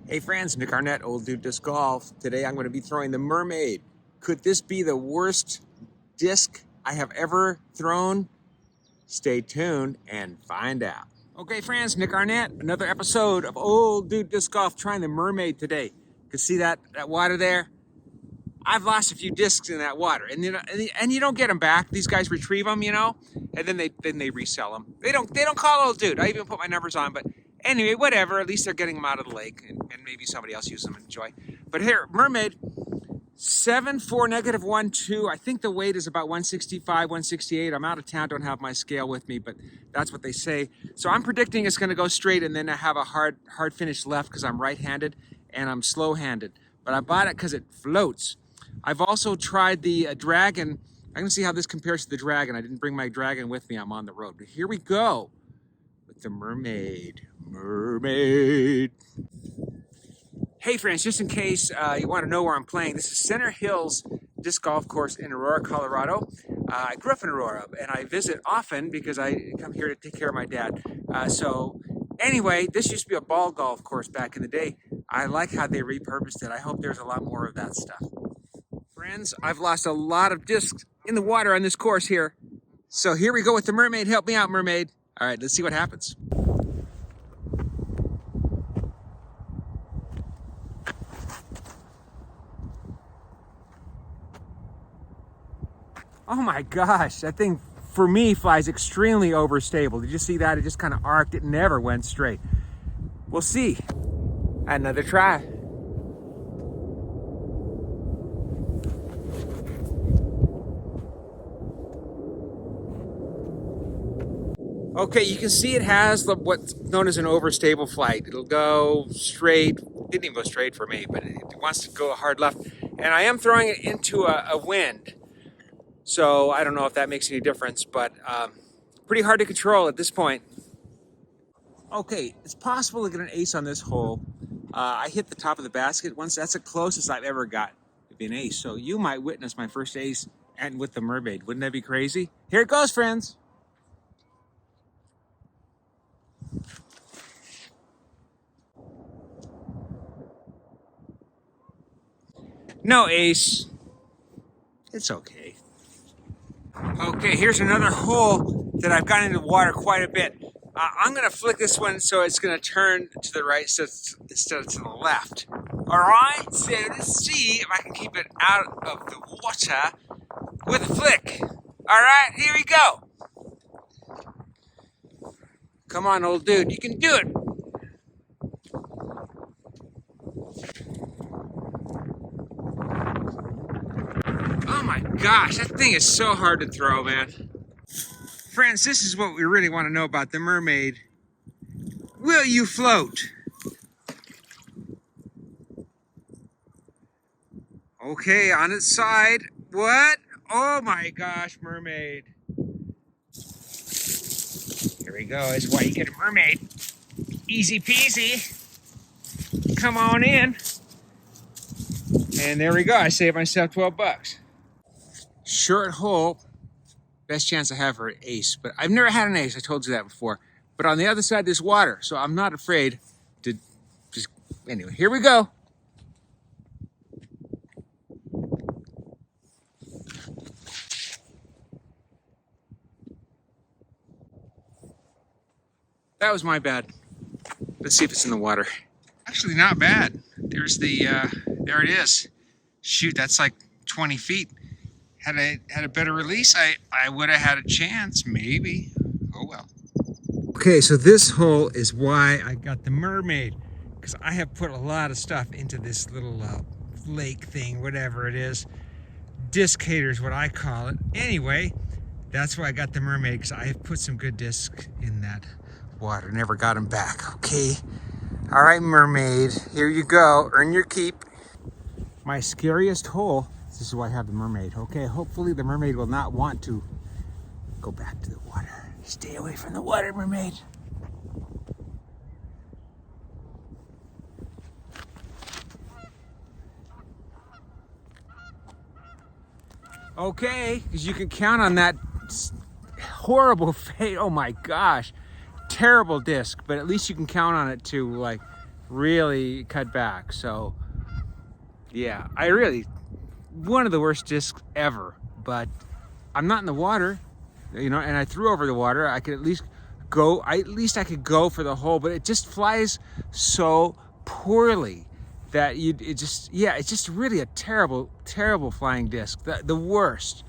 Hey friends, Nick Arnette, Old Dude Disc Golf. Today I'm going to be throwing the Mermaid. Could this be the worst disc I have ever thrown? Stay tuned and find out. Okay friends, Nick Arnette, another episode of Old Dude Disc Golf trying the Mermaid today. You can see that water there? I've lost a few discs in that water, and you don't get them back. These guys retrieve them, and then they resell them. They don't call Old Dude. I even put my numbers on, but anyway, whatever. At least they're getting them out of the lake, and maybe somebody else uses them and enjoy. But here, Mermaid, 7.4 -1.2. I think the weight is about 165, 168. I'm out of town, don't have my scale with me, but that's what they say. So I'm predicting it's going to go straight, and then I have a hard finish left because I'm right-handed and I'm slow-handed. But I bought it because it floats. I've also tried the Dragon. I'm going to see how this compares to the Dragon. I didn't bring my Dragon with me. I'm on the road. But here we go with the Mermaid. Mermaid. Hey friends, just in case you want to know where I'm playing, this is Center Hills Disc Golf Course in Aurora, Colorado. I grew up in Aurora, and I visit often because I come here to take care of my dad. So anyway, this used to be a ball golf course back in the day. I like how they repurposed it. I hope there's a lot more of that stuff. Friends, I've lost a lot of discs in the water on this course here. So here we go with the Mermaid. Help me out, Mermaid. All right, let's see what happens. Oh my gosh, that thing for me flies extremely overstable. Did you see that? It just kind of arced. It never went straight. We'll see. Another try. Okay, you can see it has what's known as an overstable flight. It'll go straight. Didn't even go straight for me, but it wants to go a hard left. And I am throwing it into a wind. So I don't know if that makes any difference, but pretty hard to control at this point. Okay, it's possible to get an ace on this hole. I hit the top of the basket once. That's the closest I've ever got to be an ace. So you might witness my first ace and with the Mermaid. Wouldn't that be crazy? Here it goes, friends. No ace. It's okay. Okay, here's another hole that I've gotten into the water quite a bit. I'm going to flick this one so it's going to turn to the right instead of to the left. All right, so let's see if I can keep it out of the water with a flick. All right, here we go. Come on, old dude, you can do it. Oh my gosh, that thing is so hard to throw, man. Friends, this is what we really want to know about the Mermaid. Will you float? Okay, on its side. What? Oh my gosh, Mermaid. Here we go. That's why you get a Mermaid. Easy peasy. Come on in. And there we go. I saved myself 12 bucks. Short hole. Best chance I have for an ace, but I've never had an ace. I told you that before. But on the other side, there's water, so I'm not afraid to just. Anyway, here we go. That was my bad. Let's see if it's in the water. Actually, not bad. There's the. There it is. Shoot, that's like 20 feet. Had a better release, I would have had a chance, maybe. Oh well. Okay, so this hole is why I got the Mermaid, because I have put a lot of stuff into this little lake thing, whatever it is. Disc hater is what I call it. Anyway, that's why I got the Mermaid, because I have put some good discs in that water. Never got them back, okay? All right, Mermaid, here you go. Earn your keep. My scariest hole. This is why I have the Mermaid. Okay, hopefully the Mermaid will not want to go back to the water. Stay away from the water, Mermaid. Okay, because you can count on that horrible fate. Oh my gosh, terrible disc, but at least you can count on it to like really cut back. So yeah, one of the worst discs ever, but I'm not in the water, you know, and I threw over the water. I could at least I could go for the hole, but it just flies so poorly that it's just really a terrible, terrible flying disc. The worst.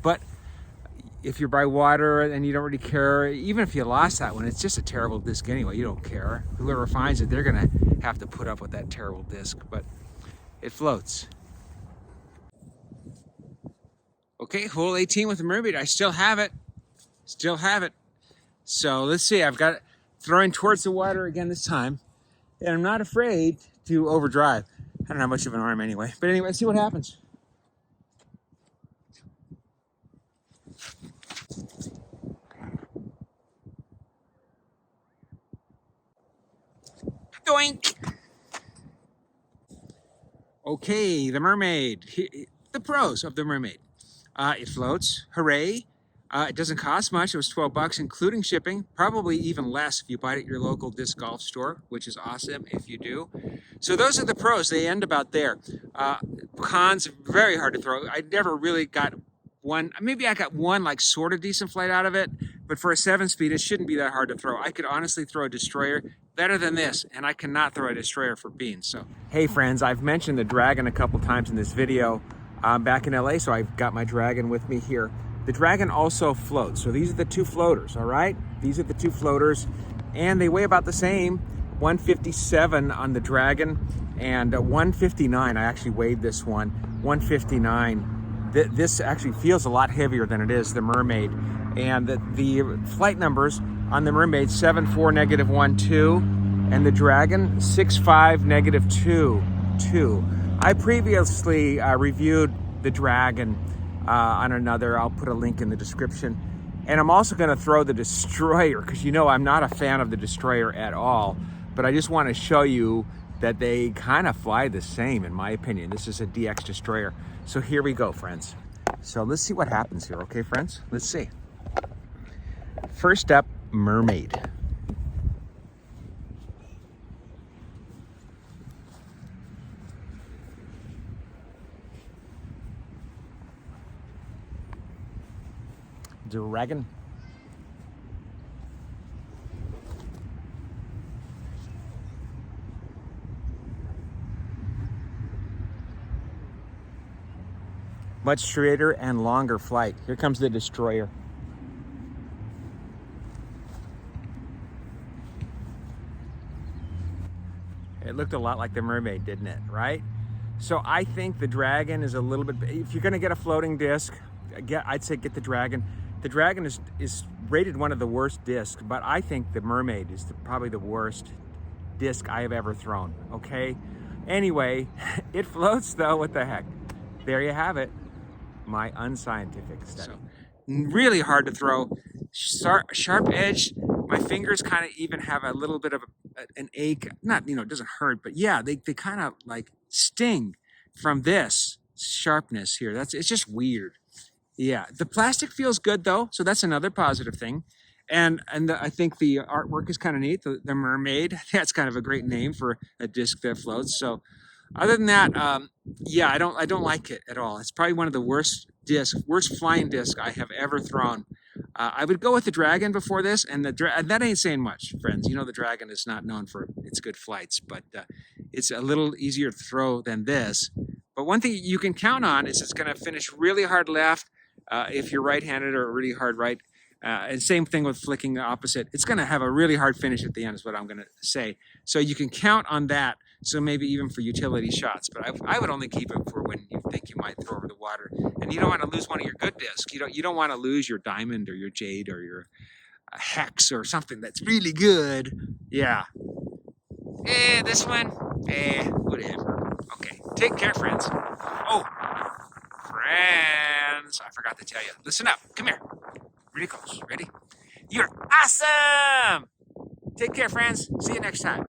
But if you're by water and you don't really care, even if you lost that one, it's just a terrible disc anyway. You don't care. Whoever finds it, they're gonna have to put up with that terrible disc, but it floats. Okay, hole 18 with the Mermaid. I still have it. Still have it. So let's see. I've got it throwing towards the water again this time. And I'm not afraid to overdrive. I don't have much of an arm anyway. But anyway, let's see what happens. Doink! Okay, the Mermaid. The pros of the Mermaid. It floats. Hooray. It doesn't cost much. It was 12 bucks, including shipping. Probably even less if you buy it at your local disc golf store, which is awesome if you do. So those are the pros. They end about there. Cons, very hard to throw. I never really got one. Maybe I got one like sort of decent flight out of it, but for a 7-speed, it shouldn't be that hard to throw. I could honestly throw a destroyer better than this, and I cannot throw a destroyer for beans. So, hey friends, I've mentioned the Dragon a couple times in this video. I'm back in LA, so I've got my Dragon with me here. The Dragon also floats. So these are the two floaters, all right? These are the two floaters, and they weigh about the same. 157 on the Dragon and 159. I actually weighed this one. 159. This actually feels a lot heavier than it is the Mermaid. And the flight numbers on the Mermaid, 74 -12, and the Dragon 65 -2. I previously reviewed the Dragon on another. I'll put a link in the description. And I'm also going to throw the Destroyer, because you know I'm not a fan of the Destroyer at all. But I just want to show you that they kind of fly the same, in my opinion. This is a DX Destroyer. So here we go, friends. So let's see what happens here, okay, friends? Let's see. First up, Mermaid. Dragon. Much straighter and longer flight. Here comes the Destroyer. It looked a lot like the Mermaid, didn't it, right? So I think the Dragon is a little bit, if you're gonna get a floating disc, I'd say get the Dragon. The Dragon is rated one of the worst discs, but I think the Mermaid is probably the worst disc I have ever thrown, okay? Anyway, it floats though, what the heck? There you have it, my unscientific study. So, really hard to throw, sharp edge. My fingers kind of even have a little bit of an ache. Not, you know, it doesn't hurt, but yeah, they kind of like sting from this sharpness here. It's just weird. Yeah, the plastic feels good though, so that's another positive thing. And I think the artwork is kind of neat. The Mermaid, that's kind of a great name for a disc that floats. So other than that, yeah, I don't like it at all. It's probably one of the worst flying discs I have ever thrown. I would go with the Dragon before this, and that ain't saying much, friends. You know the Dragon is not known for its good flights, but it's a little easier to throw than this. But one thing you can count on is it's going to finish really hard left if you're right-handed, or really hard right. And same thing with flicking the opposite. It's going to have a really hard finish at the end is what I'm going to say. So you can count on that. So maybe even for utility shots. But I would only keep it for when you think you might throw over the water. And you don't want to lose one of your good discs. You don't want to lose your diamond or your jade or your hex or something that's really good. Yeah. This one? Whatever. Okay. Take care, friends. Oh, friends. I forgot to tell you. Listen up. Come here. Really close. Ready? You're awesome! Take care, friends. See you next time.